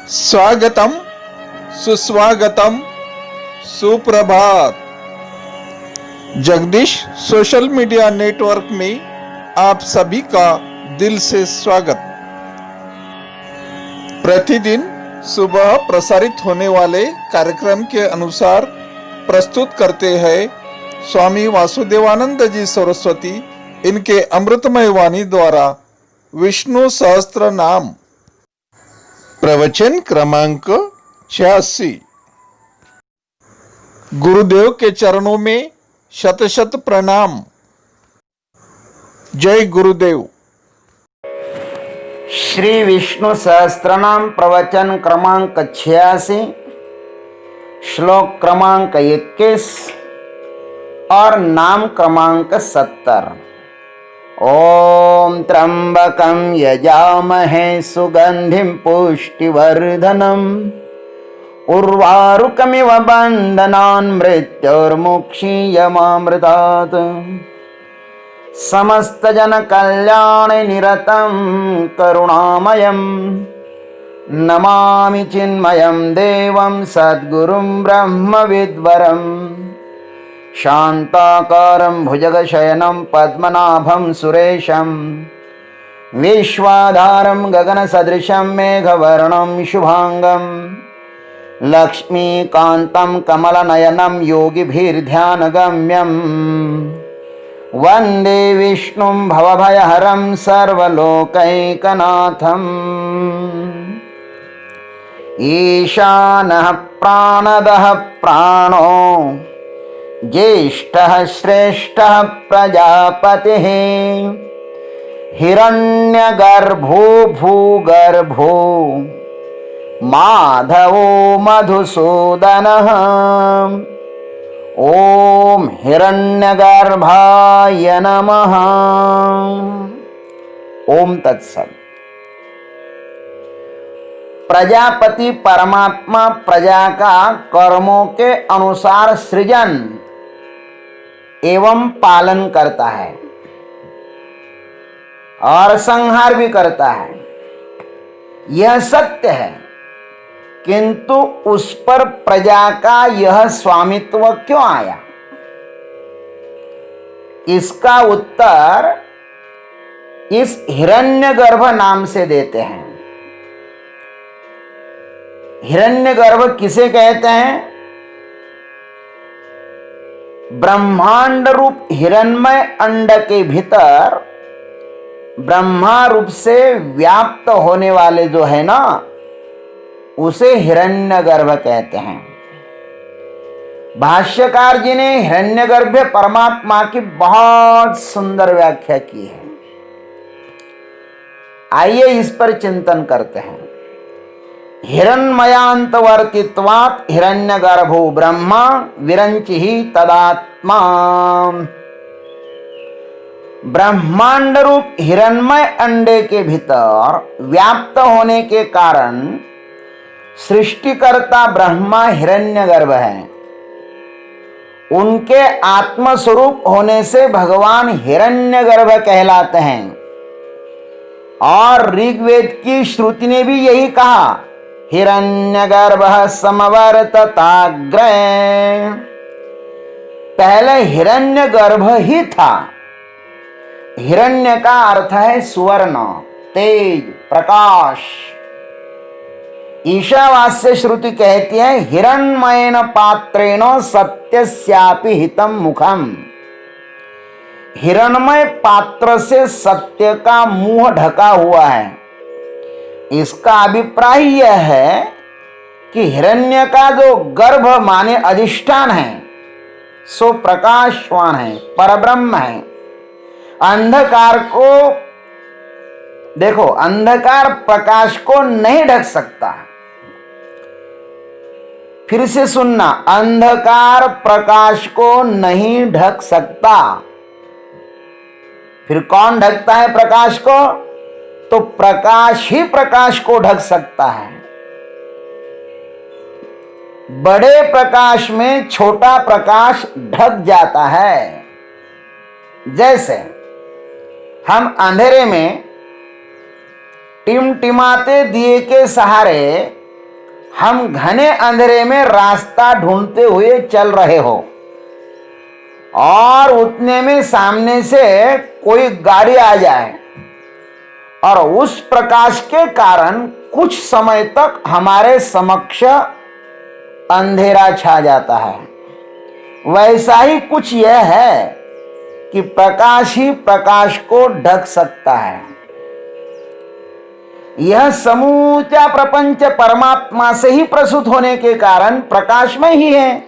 स्वागतम, सुस्वागतम, सुप्रभात। जगदीश सोशल मीडिया नेटवर्क में आप सभी का दिल से स्वागत। प्रतिदिन सुबह प्रसारित होने वाले कार्यक्रम के अनुसार प्रस्तुत करते हैं स्वामी वासुदेवानंद जी सरस्वती इनके अमृतमय वाणी द्वारा विष्णु सहस्त्र नाम। प्रवचन क्रमांक 86। गुरुदेव के चरणों में शत शत प्रणाम। जय गुरुदेव। श्री विष्णु सहस्त्रनाम प्रवचन क्रमांक 86, श्लोक क्रमांक 21 और नाम क्रमांक 70। ओम त्र्यंबकं यजामहे सुगंधिं पुष्टिवर्धनम् उर्वारुकमिव बन्धनान् मृत्योर्मुक्षीयमामृतात्। समस्तजनकल्याणे निरतं करुणामयं नमामि चिन्मयं देवं सद्गुरुं ब्रह्मविद्वरम्। शान्ताकारं भुजगशयनं पद्मनाभं सुरेशं विश्वाधारं गगनसदृशं मेघवर्णं शुभांगं लक्ष्मीकान्तं कमलनयनं योगिभिर्ध्यानगम्यं वन्दे विष्णुं भवभयहरं सर्वलोकैकनाथम्। ईशानः प्राणदः प्राणो ज्येष्ठः श्रेष्ठः प्रजापतिः हिरण्यगर्भो भूगर्भो माधवो मधुसूदनः। ओम हिरण्यगर्भाय नमः। ओम तत्सत्। प्रजापति परमात्मा प्रजा का कर्मों के अनुसार सृजन एवं पालन करता है और संहार भी करता है। यह सत्य है, किंतु उस पर प्रजा का यह स्वामित्व क्यों आया? इसका उत्तर इस हिरण्यगर्भ नाम से देते हैं। हिरण्यगर्भ किसे कहते हैं? ब्रह्मांड रूप हिरण्मय अंड के भीतर ब्रह्मा रूप से व्याप्त होने वाले जो है ना, उसे हिरण्यगर्भ कहते हैं। भाष्यकार जी ने हिरण्यगर्भ परमात्मा की बहुत सुंदर व्याख्या की है। आइए इस पर चिंतन करते हैं। हिरण्मयांतवर्तित्वात् हिरण्यगर्भो ब्रह्मा विरंचिहि तदात्मा। ब्रह्मांड रूप हिरण्मय अंडे के भीतर व्याप्त होने के कारण सृष्टिकर्ता ब्रह्मा हिरण्यगर्भ है। उनके आत्मस्वरूप होने से भगवान हिरण्यगर्भ कहलाते हैं। और ऋग्वेद की श्रुति ने भी यही कहा, हिरण्यगर्भः समवर्तताग्रे। पहले हिरण्यगर्भ ही था। हिरण्य का अर्थ है सुवर्ण, तेज, प्रकाश। ईशावास्य श्रुति कहती है, हिरण्मयेन पात्रेण सत्यस्यापि हितं मुखम। हिरण्मय पात्र से सत्य का मुंह ढका हुआ है। इसका अभिप्राय यह है कि हिरण्य का जो गर्भ माने अधिष्ठान है सो प्रकाशवान है, परब्रह्म है। अंधकार को देखो, अंधकार प्रकाश को नहीं ढक सकता। फिर से सुनना, अंधकार प्रकाश को नहीं ढक सकता। फिर कौन ढकता है प्रकाश को? तो प्रकाश ही प्रकाश को ढक सकता है। बड़े प्रकाश में छोटा प्रकाश ढक जाता है। जैसे हम अंधेरे में टिमटिमाते दिए के सहारे हम घने अंधेरे में रास्ता ढूंढते हुए चल रहे हो और उतने में सामने से कोई गाड़ी आ जाए और उस प्रकाश के कारण कुछ समय तक हमारे समक्ष अंधेरा छा जाता है। वैसा ही कुछ यह है कि प्रकाश ही प्रकाश को ढक सकता है। यह समूचा प्रपंच परमात्मा से ही प्रसूत होने के कारण प्रकाशमय ही है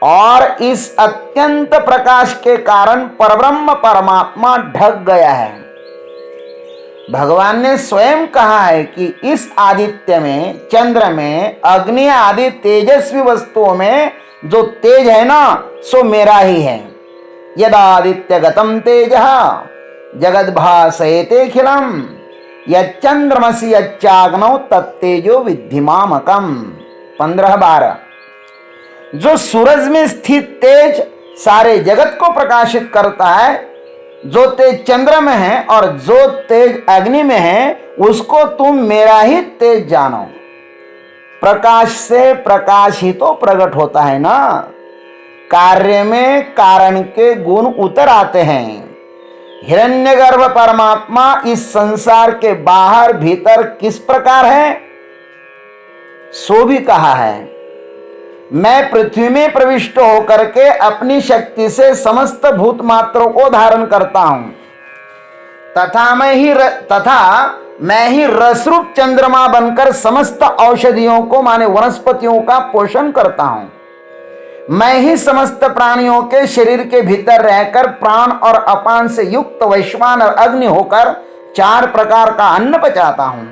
और इस अत्यंत प्रकाश के कारण परब्रह्म परमात्मा ढक गया है। भगवान ने स्वयं कहा है कि इस आदित्य में, चंद्र में, अग्नि आदि तेजस्वी वस्तुओं में जो तेज है ना, सो मेरा ही है। यदादित्य गतम तेजः जगद्भासयतेऽखिलम् यच्चंद्रमसि यच्चाग्नौ तत्तेजो विद्धि मामकम्। 15-12। जो सूरज में स्थित तेज सारे जगत को प्रकाशित करता है, जो तेज चंद्र में है और जो तेज अग्नि में है, उसको तुम मेरा ही तेज जानो। प्रकाश से प्रकाश ही तो प्रकट होता है ना। कार्य में कारण के गुण उतर आते हैं। हिरण्यगर्भ परमात्मा इस संसार के बाहर भीतर किस प्रकार है, सो भी कहा है। मैं पृथ्वी में प्रविष्ट होकर के अपनी शक्ति से समस्त भूत मात्रों को धारण करता हूं तथा मैं ही रसरूप चंद्रमा बनकर समस्त औषधियों को माने वनस्पतियों का पोषण करता हूं। मैं ही समस्त प्राणियों के शरीर के भीतर रहकर प्राण और अपान से युक्त वैश्वानर अग्नि होकर 4 प्रकार का अन्न पचाता हूं।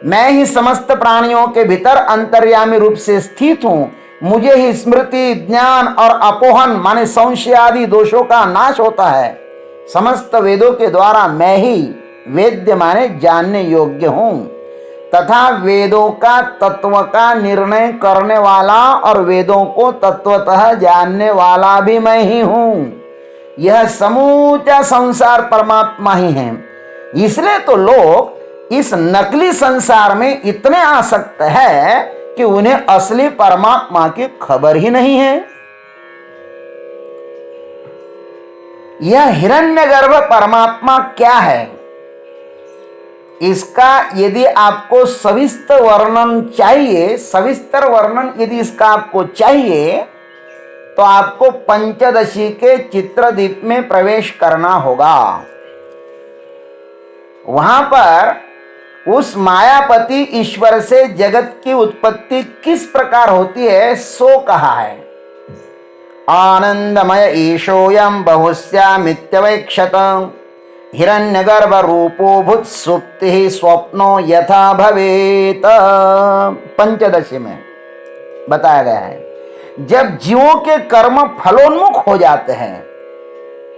मैं ही समस्त प्राणियों के भीतर अंतर्यामी रूप से स्थित हूं। मुझे ही स्मृति, ज्ञान और अपोहन माने संशय आदि दोषों का नाश होता है। समस्त वेदों के द्वारा मैं ही वेद्य माने जानने योग्य हूं तथा वेदों का तत्व का निर्णय करने वाला और वेदों को तत्वतः जानने वाला भी मैं ही हूं। यह समूचा संसार परमात्मा ही है। इसलिए तो लोग इस नकली संसार में इतने आसक्त है कि उन्हें असली परमात्मा की खबर ही नहीं है। यह हिरण्यगर्भ परमात्मा क्या है, इसका यदि आपको सविस्तर वर्णन यदि इसका आपको चाहिए तो आपको पंचदशी के चित्रदीप में प्रवेश करना होगा। वहां पर उस मायापति ईश्वर से जगत की उत्पत्ति किस प्रकार होती है सो कहा है। आनंदमय ईशोयम बहुस्यामित्यवैक्षत हिरण्यगर्भ रूपो भूत सुप्ति स्वप्नो यथा भवेत। पंचदशी में बताया गया है जब जीवों के कर्म फलोन्मुख हो जाते हैं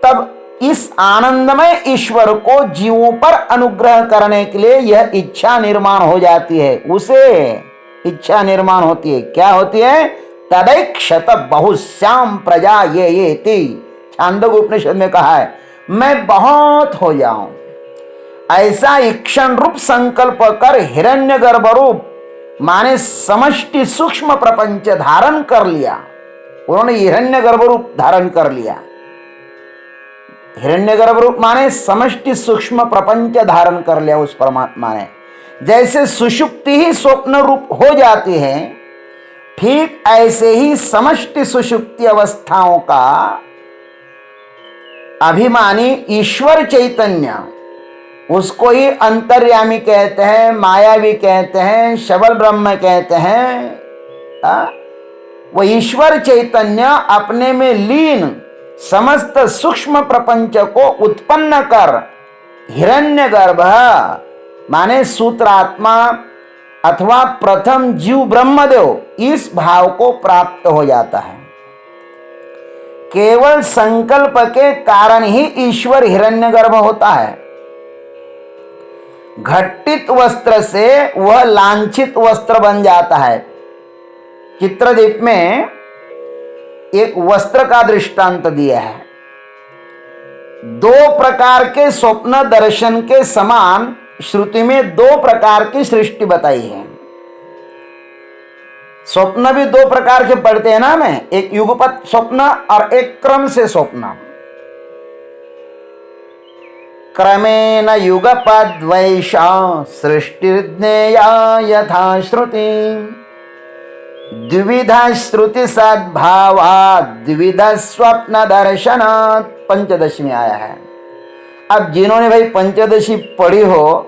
तब इस आनंदमय ईश्वर को जीवों पर अनुग्रह करने के लिए यह इच्छा निर्माण हो जाती है। उसे इच्छा निर्माण होती है। क्या होती है? तदैक्षत बहुश्याम प्रजा येति। छांदोग्य उपनिषद में कहा है मैं बहुत हो जाऊं। ऐसा इक्षण रूप संकल्प कर हिरण्यगर्भ रूप माने समष्टि सूक्ष्म प्रपंच धारण कर लिया। उन्होंने हिरण्यगर्भ रूप धारण कर लिया। हिरण्यगर्भ रूप माने समष्टि सूक्ष्म प्रपंच धारण कर लिया उस परमात्मा ने। जैसे सुषुप्ति ही स्वप्न रूप हो जाती है, ठीक ऐसे ही समष्टि सुषुप्ति अवस्थाओं का अभिमानी ईश्वर चैतन्य, उसको ही अंतर्यामी कहते हैं, मायावी कहते हैं, शबल ब्रह्म कहते हैं। वो ईश्वर चैतन्य अपने में लीन समस्त सूक्ष्म प्रपंच को उत्पन्न कर हिरण्यगर्भ माने सूत्रात्मा अथवा प्रथम जीव ब्रह्मदेव इस भाव को प्राप्त हो जाता है। केवल संकल्प के कारण ही ईश्वर हिरण्यगर्भ होता है। घटित वस्त्र से वह लांछित वस्त्र बन जाता है। चित्रदीप में एक वस्त्र का दृष्टांत दिया है। 2 प्रकार के स्वप्न दर्शन के समान श्रुति में 2 प्रकार की सृष्टि बताई है। स्वप्न भी दो प्रकार के पढ़ते हैं ना, में एक युगपत स्वप्न और एक क्रम से स्वप्न। क्रमेण युगपद वैशा सृष्टिर्ज्ञेया यथा श्रुति, द्विविधा श्रुति सद्भावा द्विविधा स्वप्न दर्शनात्, पंचदशी में आया है। अब जिन्होंने भाई पंचदशी पढ़ी हो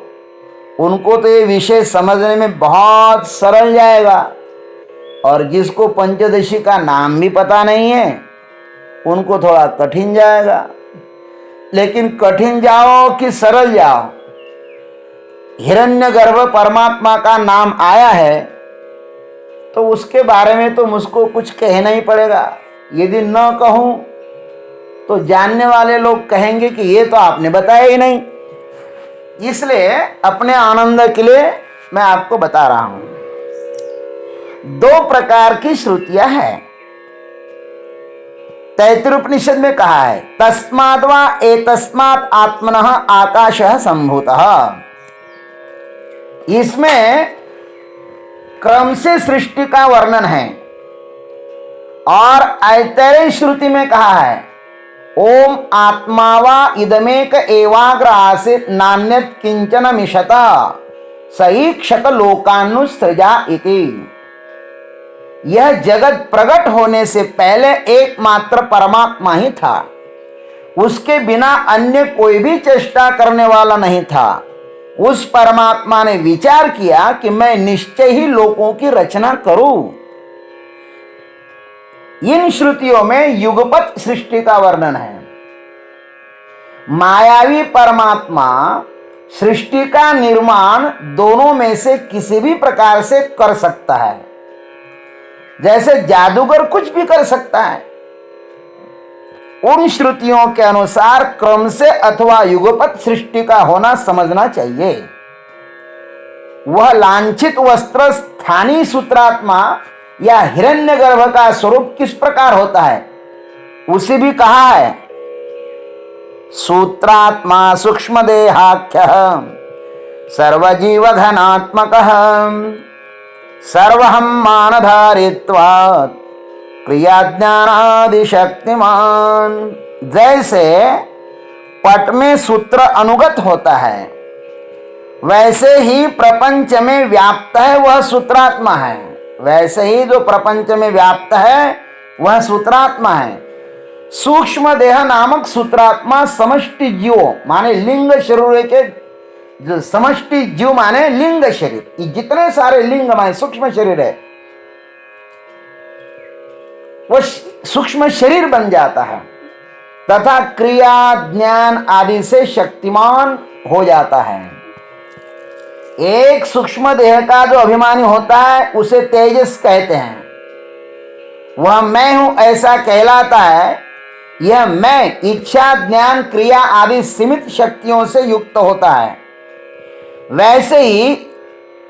उनको तो ये विषय समझने में बहुत सरल जाएगा, और जिसको पंचदशी का नाम भी पता नहीं है उनको थोड़ा कठिन जाएगा। लेकिन कठिन जाओ कि सरल जाओ, हिरण्यगर्भ परमात्मा का नाम आया है तो उसके बारे में तो मुझको कुछ कहना ही पड़ेगा। यदि न कहूं तो जानने वाले लोग कहेंगे कि ये तो आपने बताया ही नहीं। इसलिए अपने आनंद के लिए मैं आपको बता रहा हूं। दो प्रकार की श्रुतियां हैं। तैत्तिरीय उपनिषद में कहा है तस्माद् वा एतस्मात् आत्मनः आकाशः सम्भूतः। इसमें क्रम से सृष्टि का वर्णन है। और ऐतरेय श्रुति में कहा है ओम आत्मा वा इदमेक एवाग्र आसीत् नान्यत् किंचन मिषत सईक्षत लोकानुसृजा इति। यह जगत प्रकट होने से पहले एकमात्र परमात्मा ही था, उसके बिना अन्य कोई भी चेष्टा करने वाला नहीं था। उस परमात्मा ने विचार किया कि मैं निश्चय ही लोकों की रचना करूं। इन श्रुतियों में युगपत सृष्टि का वर्णन है। मायावी परमात्मा सृष्टि का निर्माण दोनों में से किसी भी प्रकार से कर सकता है। जैसे जादूगर कुछ भी कर सकता है, उन श्रुतियों के अनुसार क्रम से अथवा युगपत सृष्टि का होना समझना चाहिए। वह लांछित वस्त्र स्थानीय सूत्रात्मा या हिरण्यगर्भ का स्वरूप किस प्रकार होता है उसे भी कहा है सूत्रात्मा सूक्ष्म देहाख्य सर्वजीव घनात्मकः सर्वहं मानधारित्वात् क्रिया ज्ञानादि शक्तिमान। जैसे पट में सूत्र अनुगत होता है वैसे ही प्रपंच में व्याप्त है वह सूत्रात्मा है। वैसे ही जो प्रपंच में व्याप्त है वह सूत्रात्मा है। सूक्ष्म देह नामक सूत्रात्मा समष्टि जीव माने लिंग शरीर के, जो समष्टि जीव माने लिंग शरीर, ये जितने सारे लिंग माने सूक्ष्म शरीर है वो सूक्ष्म शरीर बन जाता है तथा क्रिया ज्ञान आदि से शक्तिमान हो जाता है। एक सूक्ष्म देह का जो अभिमानी होता है उसे तेजस कहते हैं। वह मैं हूं ऐसा कहलाता है। यह मैं इच्छा ज्ञान क्रिया आदि सीमित शक्तियों से युक्त होता है। वैसे ही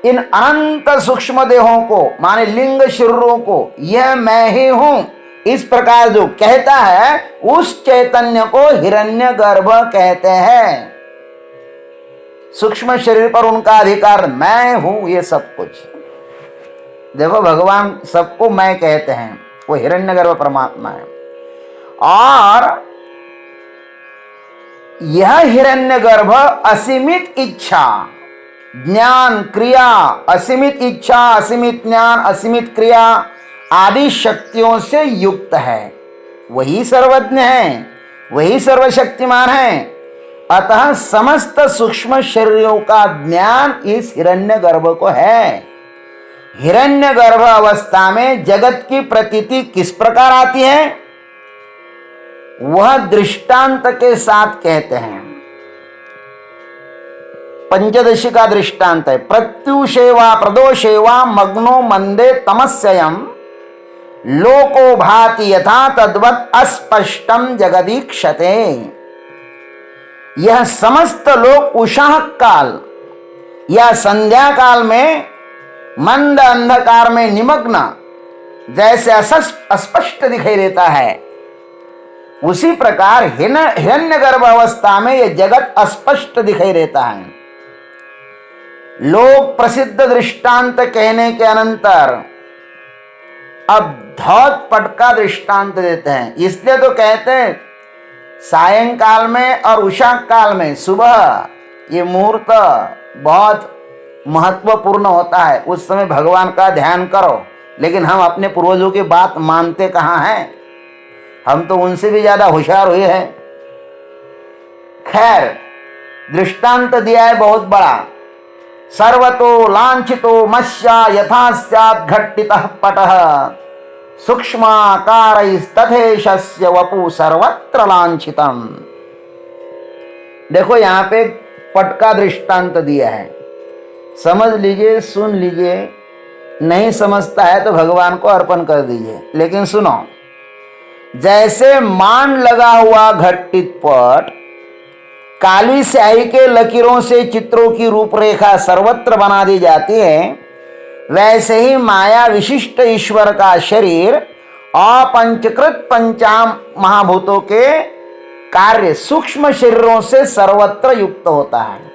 इन अनंत सूक्ष्म देहों को माने लिंग शरीरों को यह मैं ही हूं इस प्रकार जो कहता है उस चैतन्य को हिरण्यगर्भ कहते हैं। सूक्ष्म शरीर पर उनका अधिकार, मैं हूं ये सब कुछ। देखो भगवान सबको मैं कहते हैं, वो हिरण्यगर्भ परमात्मा है। और यह हिरण्यगर्भ असीमित इच्छा ज्ञान क्रिया, असीमित इच्छा असीमित ज्ञान असीमित क्रिया आदि शक्तियों से युक्त है। वही सर्वज्ञ है, वही सर्वशक्तिमान है। अतः समस्त सूक्ष्म शरीरों का ज्ञान इस हिरण्यगर्भ को है। हिरण्यगर्भ अवस्था में जगत की प्रतीति किस प्रकार आती है वह दृष्टांत के साथ कहते हैं। पंचदशी का दृष्टांत है प्रत्युषेवा प्रदोषेवा मग्नो मंदे तमस्ययम् लोको भाति यथा तद्वत् अस्पष्टम जगदीक्षते। यह समस्त लोग उषाह काल या संध्या काल में मंद अंधकार में निमग्न जैसे अस्पष्ट दिखाई देता है, उसी प्रकार हिरण्यगर्भ अवस्था में यह जगत अस्पष्ट दिखाई देता है। लोक प्रसिद्ध दृष्टांत कहने के अनंतर अब धौत पट का दृष्टांत देते हैं। इसलिए तो कहते हैं सायंकाल में और उषा काल में, सुबह ये मुहूर्त बहुत महत्वपूर्ण होता है। उस समय भगवान का ध्यान करो। लेकिन हम अपने पूर्वजों की बात मानते कहाँ हैं? हम तो उनसे भी ज्यादा होशियार हुए हैं। खैर, दृष्टांत दिया है बहुत बड़ा। सर्वतो लांछितो मत्स्या यथा स्यात् घट्टितः पटः सूक्ष्माकारैस्तथेशस्य वपु सर्वत्र लांछितम्। देखो यहाँ पे पट का दृष्टांत दिया है। समझ लीजिए, सुन लीजिए। नहीं समझता है तो भगवान को अर्पण कर दीजिए। लेकिन सुनो, जैसे मान लगा हुआ घटित पट काली स्याही के लकीरों से चित्रों की रूपरेखा सर्वत्र बना दी जाती है, वैसे ही माया विशिष्ट ईश्वर का शरीर अपंचकृत पंचाम महाभूतों के कार्य सूक्ष्म शरीरों से सर्वत्र युक्त होता है।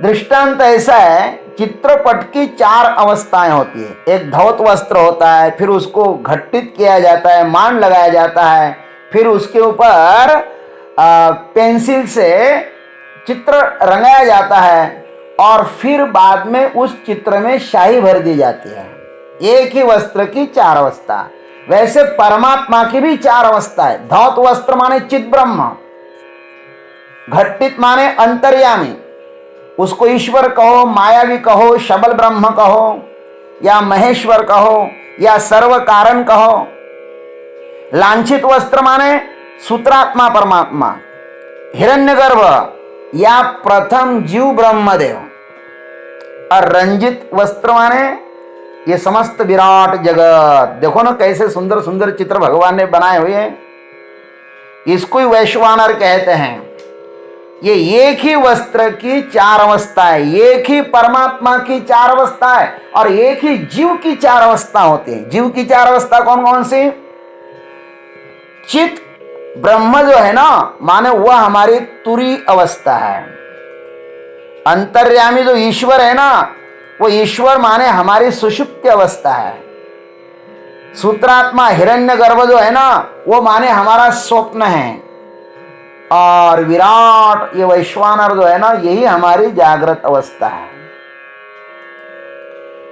दृष्टांत ऐसा है, चित्रपट की 4 अवस्थाएं होती है। एक धौत वस्त्र होता है, फिर उसको घटित किया जाता है, मान लगाया जाता है, फिर उसके ऊपर पेंसिल से चित्र रंगाया जाता है और फिर बाद में उस चित्र में शाही भर दी जाती है। एक ही वस्त्र की 4 अवस्था। वैसे परमात्मा की भी 4 अवस्था है। धौत वस्त्र माने चित ब्रह्म, घटित माने अंतर्यामी, उसको ईश्वर कहो, मायावी कहो, शबल ब्रह्म कहो, या महेश्वर कहो, या सर्व कारण कहो। लांछित वस्त्र माने सूत्रात्मा परमात्मा, हिरण्यगर्भ या प्रथम जीव ब्रह्मदेव। और रंजित वस्त्र माने ये समस्त विराट जगत। देखो ना कैसे सुंदर सुंदर चित्र भगवान ने बनाए हुए हैं। इसको ही वैश्वानर कहते हैं। ये एक ही वस्त्र की 4 अवस्थाएं, एक ही परमात्मा की 4 अवस्थाएं और एक ही जीव की 4 अवस्था होती है। जीव की 4 अवस्था कौन कौन सी? चित ब्रह्म जो है ना, माने वह हमारी तुरी अवस्था है। अंतर्यामी जो ईश्वर है ना, वो ईश्वर माने हमारी सुषुप्ति अवस्था है। सूत्रात्मा हिरण्यगर्भ जो है ना, वो माने हमारा स्वप्न है। और विराट ये वैश्वानर जो है ना, यही हमारी जागृत अवस्था है।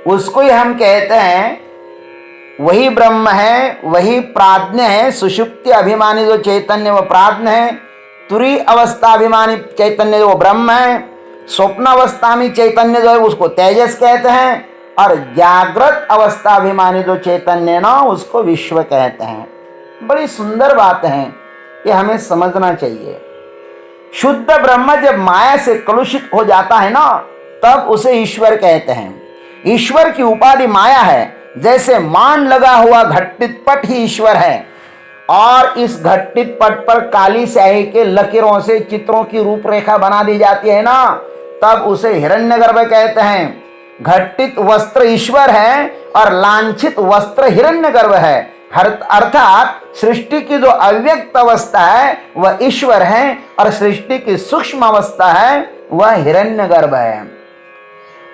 उसको ही हम कहते हैं वही ब्रह्म है, वही प्राज्ञ है। सुषुप्ति अभिमानी जो चैतन्य वो प्राज्ञ है, तुरी अवस्था अभिमानी चैतन्य जो वो ब्रह्म है, स्वप्न अवस्था में चैतन्य जो है उसको तेजस कहते हैं, और जागृत अवस्था अभिमानी जो चैतन्य ना, उसको विश्व कहते हैं। बड़ी सुंदर बात है, ये हमें समझना चाहिए। शुद्ध ब्रह्म जब माया से कलुषित हो जाता है ना, तब उसे ईश्वर कहते हैं। ईश्वर की उपाधि माया है। जैसे मान लगा हुआ घटित पट ही ईश्वर है, और इस घटित पट पर काली स्याही के लकीरों से चित्रों की रूपरेखा बना दी जाती है ना, तब उसे हिरण्यगर्भ कहते हैं। घटित वस्त्र ईश्वर है और लांछित वस्त्र हिरण्यगर्भ है। अर्थात सृष्टि की जो अव्यक्त अवस्था है वह ईश्वर है, और सृष्टि की सूक्ष्म अवस्था है वह हिरण्यगर्भ है।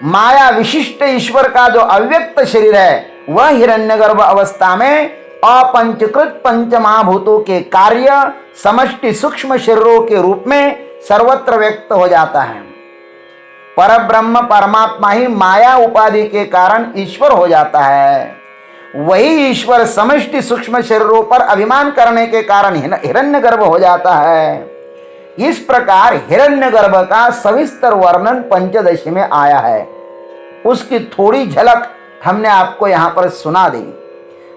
माया विशिष्ट ईश्वर का जो अव्यक्त शरीर है वह हिरण्यगर्भ अवस्था में अपंचकृत पंचमहाभूतों के कार्य समष्टि सूक्ष्म शरीरों के रूप में सर्वत्र व्यक्त हो जाता है। परब्रह्म परमात्मा ही माया उपाधि के कारण ईश्वर हो जाता है। वही ईश्वर समष्टि सूक्ष्म शरीरों पर अभिमान करने के कारण हिरण्यगर्भ हो जाता है। इस प्रकार हिरण्यगर्भ का सविस्तर वर्णन पंचदशी में आया है। उसकी थोड़ी झलक हमने आपको यहाँ पर सुना दी।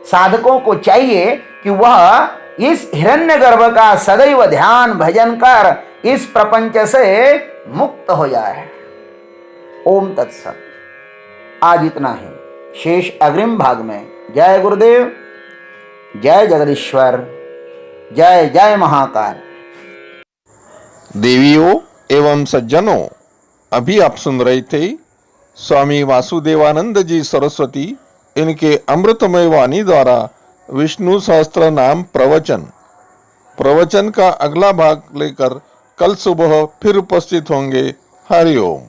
साधकों को चाहिए कि वह इस हिरण्यगर्भ का सदैव ध्यान भजन कर इस प्रपंच से मुक्त हो जाए। ओम तत्सत। आज इतना ही। शेष अग्रिम भाग में। जय गुरुदेव, जय जगदीश्वर, जय जय महाकाल। देवियों एवं सज्जनों, अभी आप सुन रहे थे स्वामी वासुदेवानंद जी सरस्वती इनके अमृतमय वाणी द्वारा विष्णु सहस्त्र नाम प्रवचन का अगला भाग लेकर कल सुबह फिर उपस्थित होंगे। हरि ओम।